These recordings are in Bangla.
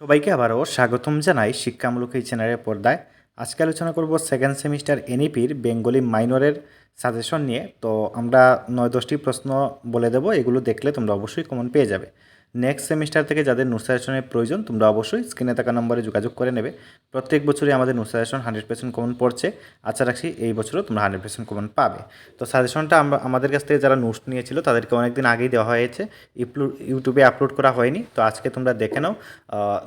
সবাইকে আবারও স্বাগতম জানাই শিক্ষামূলক এই চ্যানেলের পর্দায়। আজকে আলোচনা করব সেকেন্ড সেমিস্টার এনইপির বেঙ্গলি মাইনরের সাজেশন নিয়ে। তো আমরা 9-10টি প্রশ্ন বলে দেবো, এগুলো দেখলে তোমরা অবশ্যই কমন পেয়ে যাবে। নেক্সট সেমিস্টার থেকে যাদের নোট সাজেশনের প্রয়োজন তোমরা অবশ্যই স্ক্রিনে থাকা নম্বরে যোগাযোগ করে নেবে। প্রত্যেক বছরই আমাদের নোট সাজেশন 100% কমন পড়ছে। আশা রাখছি এই বছরও তোমরা 100% কমন পাবে। তো সাজেশনটা আমাদের কাছ থেকে যারা নোটস নিয়েছিল তাদেরকে অনেকদিন আগেই দেওয়া হয়েছে, ইউটিউবে আপলোড করা হয়নি। তো আজকে তোমরা দেখে নাও।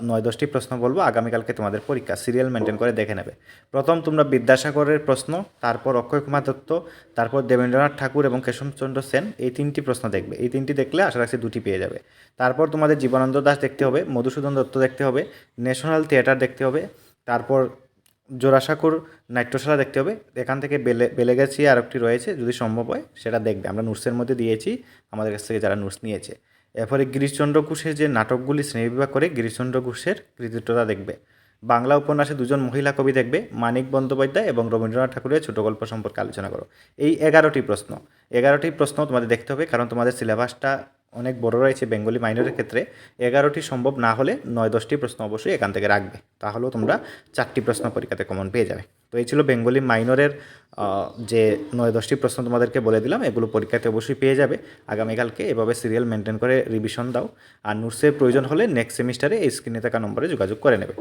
9-10টি প্রশ্ন বলবো, আগামীকালকে তোমাদের পরীক্ষা, সিরিয়াল মেনটেন করে দেখে নেবে। প্রথম তোমরা বিদ্যাসাগরের প্রশ্ন, তারপর অক্ষয় কুমার দত্ত, তারপর দেবেন্দ্রনাথ ঠাকুর এবং কেশবচন্দ্র সেন, এই 3টি প্রশ্ন দেখবে। এই 3টি দেখলে আশা রাখছি 2টি পেয়ে যাবে। তারপর তোমাদের জীবনানন্দ দাশ দেখতে হবে, মধুসূদন দত্ত দেখতে হবে, ন্যাশনাল থিয়েটার দেখতে হবে, তারপর জোড়াসাঁকোর নাট্যশালা দেখতে হবে। এখান থেকে বেলে গেছি আর একটি রয়েছে, যদি সম্ভব হয় সেটা দেখবে, আমরা নোটসের মধ্যে দিয়েছি আমাদের কাছ থেকে যারা নোটস নিয়েছে। এরপরে গিরিশচন্দ্র ঘোষের যে নাটকগুলি শ্রেণীবিভাগ করে গিরিশচন্দ্র ঘোষের কৃতিত্বতা দেখবে। বাংলা উপন্যাসে 2জন মহিলা কবি দেখবে, মানিক বন্দ্যোপাধ্যায় এবং রবীন্দ্রনাথ ঠাকুরের ছোট গল্প সম্পর্কে আলোচনা করো। এই 11টি প্রশ্ন, 11টি প্রশ্ন তোমাদের দেখতে হবে, কারণ তোমাদের সিলেবাসটা অনেক বড় রয়েছে বেঙ্গলি মাইনরের ক্ষেত্রে। 11টি সম্ভব না হলে 9-10টি প্রশ্ন অবশ্যই এখান থেকে রাখবে, তাহলেও তোমরা 4টি প্রশ্ন পরীক্ষাতে কমন পেয়ে যাবে। তো এই ছিল বেঙ্গলি মাইনরের যে 9-10টি প্রশ্ন তোমাদেরকে বলে দিলাম, এগুলো পরীক্ষাতে অবশ্যই পেয়ে যাবে আগামীকালকে। এভাবে সিরিয়াল মেনটেন করে রিভিশন দাও, আর নোটসের প্রয়োজন হলে নেক্সট সেমিস্টারে এই স্ক্রিনে থাকা নম্বরে যোগাযোগ করে নেবে।